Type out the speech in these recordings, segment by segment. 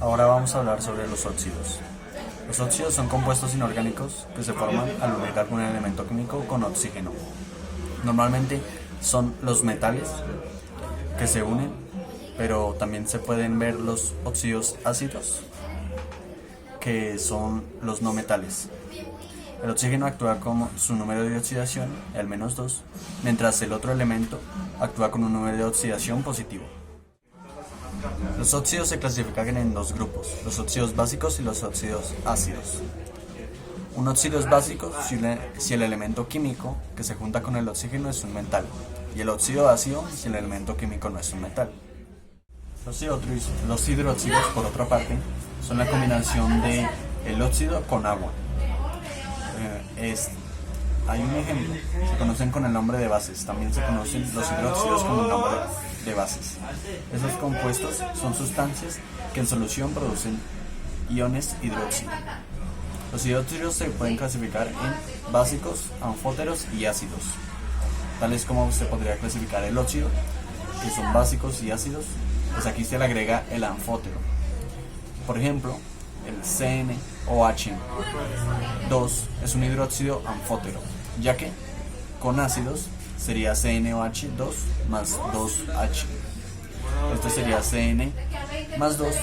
Ahora vamos a hablar sobre los óxidos. Los óxidos son compuestos inorgánicos que se forman al unir algún elemento químico con oxígeno. Normalmente son los metales que se unen, pero también se pueden ver los óxidos ácidos, que son los no metales. El oxígeno actúa con su número de oxidación, el -2, mientras el otro elemento actúa con un número de oxidación positivo. Los óxidos se clasifican en dos grupos, los óxidos básicos y los óxidos ácidos. Un óxido es básico si el elemento químico que se junta con el oxígeno es un metal, y el óxido ácido si el elemento químico no es un metal. Los hidróxidos, por otra parte, son la combinación de el óxido con agua. Hay un ejemplo, se conocen con el nombre de bases, también se conocen los hidróxidos con el nombre de bases. Esos compuestos son sustancias que en solución producen iones hidróxido. Los hidróxidos se pueden clasificar en básicos, anfóteros y ácidos, tales como se podría clasificar el óxido, que son básicos y ácidos, pues aquí se le agrega el anfótero. Por ejemplo, el CnOH2 es un hidróxido anfótero, ya que con ácidos sería CnOH2 más 2H. Esto sería Cn más 2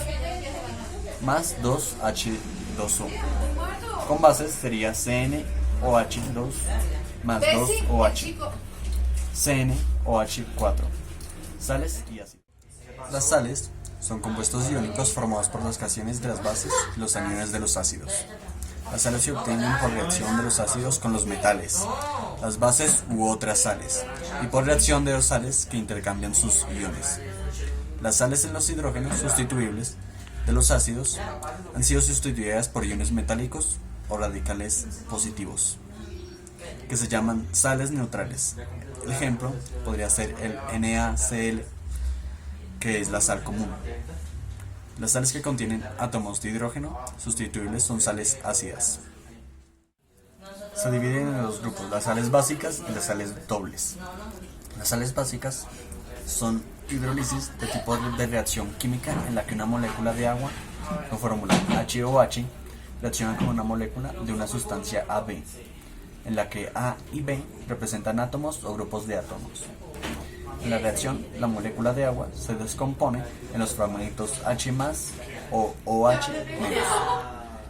más 2H2O. Con bases sería CnOH2 más 2OH, CnOH4. Sales y ácidos. Las sales son compuestos iónicos formados por las cationes de las bases y los aniones de los ácidos. Las sales se obtienen por reacción de los ácidos con los metales, las bases u otras sales, y por reacción de dos sales que intercambian sus iones. Las sales en los hidrógenos sustituibles de los ácidos han sido sustituidas por iones metálicos o radicales positivos, que se llaman sales neutrales. El ejemplo podría ser el NaCl, que es la sal común. Las sales que contienen átomos de hidrógeno sustituibles son sales ácidas. Se dividen en dos grupos, las sales básicas y las sales dobles. Las sales básicas son hidrólisis de tipo de reacción química en la que una molécula de agua con fórmula HOH reacciona con una molécula de una sustancia AB, en la que A y B representan átomos o grupos de átomos. En la reacción, la molécula de agua se descompone en los fragmentos H+ o OH-,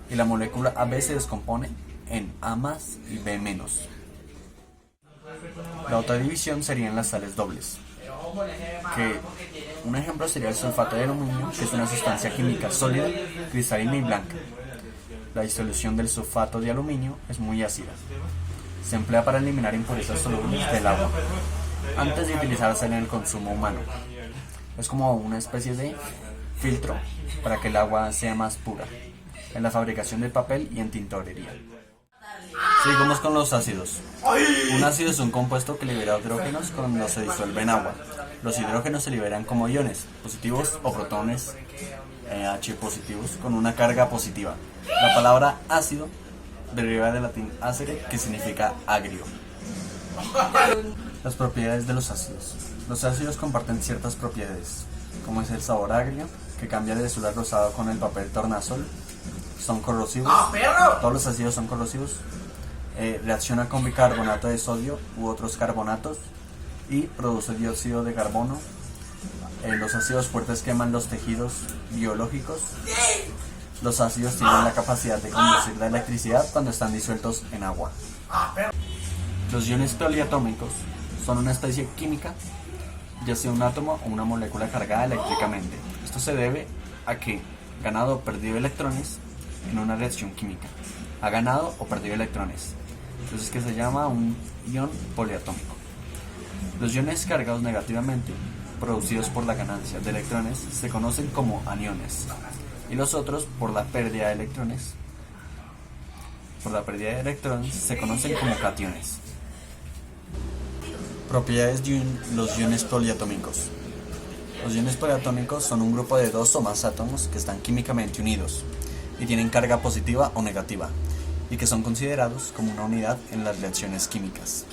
y la molécula AB se descompone en A+ y B-. La otra división serían las sales dobles, que un ejemplo sería el sulfato de aluminio, que es una sustancia química sólida, cristalina y blanca. La disolución del sulfato de aluminio es muy ácida. Se emplea para eliminar impurezas solubles del agua, antes de utilizarse en el consumo humano. Es como una especie de filtro para que el agua sea más pura, en la fabricación de papel y en tintorería. Seguimos con los ácidos. Un ácido es un compuesto que libera hidrógenos cuando se disuelve en agua. Los hidrógenos se liberan como iones positivos o protones H positivos con una carga positiva. La palabra ácido deriva del latín acere, que significa agrio. Las propiedades de los ácidos. Los ácidos comparten ciertas propiedades, como es el sabor agrio, que cambia de azul a rosado con el papel tornasol. Son corrosivos. Todos los ácidos son corrosivos. Reacciona con bicarbonato de sodio u otros carbonatos y produce dióxido de carbono. Los ácidos fuertes queman los tejidos biológicos. Los ácidos tienen la capacidad de conducir la electricidad cuando están disueltos en agua. Los iones poliatómicos son una especie química, ya sea un átomo o una molécula cargada eléctricamente. Esto se debe a que ganado o perdido electrones en una reacción química. Ha ganado o perdido electrones. Entonces, que se llama un ion poliatómico. Los iones cargados negativamente, producidos por la ganancia de electrones, se conocen como aniones. Y los otros, por la pérdida de electrones, se conocen como cationes. Propiedades de los iones poliatómicos. Los iones poliatómicos son un grupo de dos o más átomos que están químicamente unidos y tienen carga positiva o negativa, y que son considerados como una unidad en las reacciones químicas.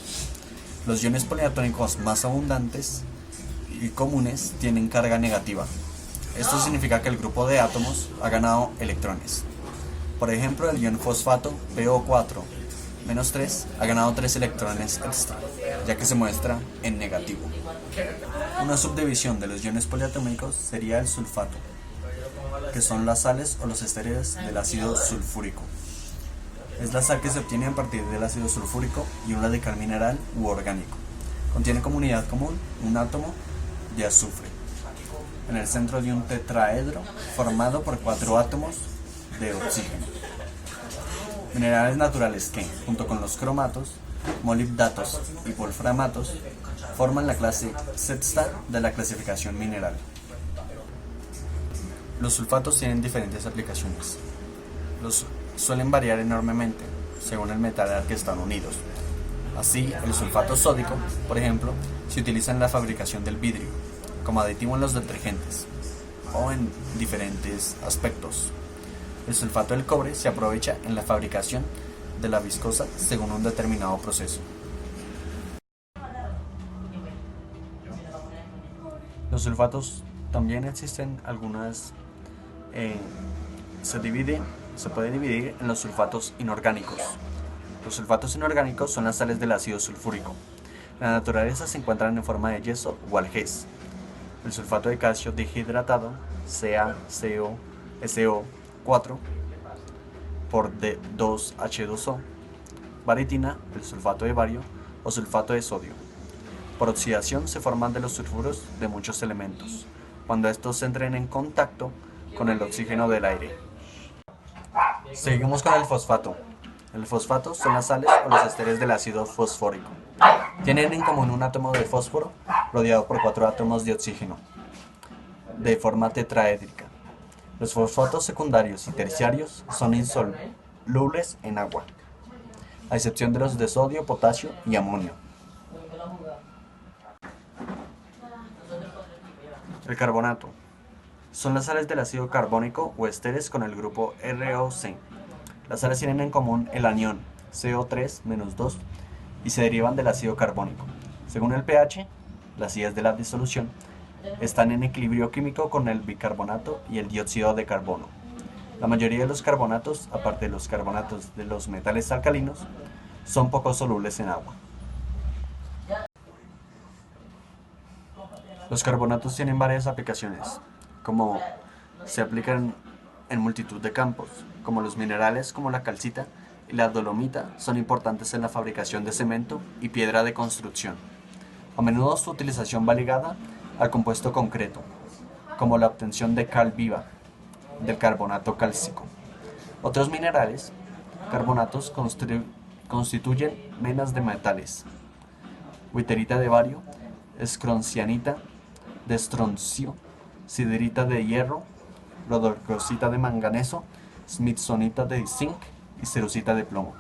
Los iones poliatómicos más abundantes y comunes tienen carga negativa. Esto significa que el grupo de átomos ha ganado electrones. Por ejemplo, el ion fosfato PO4-3 ha ganado 3 electrones extra, ya que se muestra en negativo. Una subdivisión de los iones poliatómicos sería el sulfato, que son las sales o los esteres del ácido sulfúrico. Es la sal que se obtiene a partir del ácido sulfúrico y un radical mineral u orgánico. Contiene como unidad común un átomo de azufre en el centro de un tetraedro formado por 4 átomos de oxígeno. Minerales naturales que, junto con los cromatos, molibdatos y wolframatos, forman la clase sexta de la clasificación mineral. Los sulfatos tienen diferentes aplicaciones. Los suelen variar enormemente según el metal al que están unidos. Así, el sulfato sódico, por ejemplo, se utiliza en la fabricación del vidrio, como aditivo en los detergentes, o en diferentes aspectos. El sulfato del cobre se aprovecha en la fabricación de la viscosa según un determinado proceso. Los sulfatos también existen algunas, se puede dividir en los sulfatos inorgánicos. Los sulfatos inorgánicos son las sales del ácido sulfúrico. En la naturaleza se encuentran en forma de yeso o algés. El sulfato de calcio deshidratado, CaCO4 por 2H2O, baritina, el sulfato de bario o sulfato de sodio. Por oxidación se forman de los sulfuros de muchos elementos, cuando estos entren en contacto con el oxígeno del aire. Seguimos con el fosfato. El fosfato son las sales o los esteres del ácido fosfórico. Tienen en común un átomo de fósforo rodeado por 4 átomos de oxígeno, de forma tetraédrica. Los fosfatos secundarios y terciarios son insolubles en agua, a excepción de los de sodio, potasio y amonio. El carbonato. Son las sales del ácido carbónico o esteres con el grupo ROC. Las sales tienen en común el anión CO3-2 y se derivan del ácido carbónico. Según el pH, las IEs de la disolución están en equilibrio químico con el bicarbonato y el dióxido de carbono. La mayoría de los carbonatos, aparte de los carbonatos de los metales alcalinos, son poco solubles en agua. Los carbonatos tienen varias aplicaciones, como se aplican en multitud de campos, como los minerales como la calcita y la dolomita son importantes en la fabricación de cemento y piedra de construcción. A menudo su utilización va ligada al compuesto concreto, como la obtención de cal viva, del carbonato cálcico. Otros minerales, carbonatos, constituyen menas de metales, witherita de bario, escroncianita de estroncio, siderita de hierro, rodocrosita de manganeso, smithsonita de zinc y cerucita de plomo.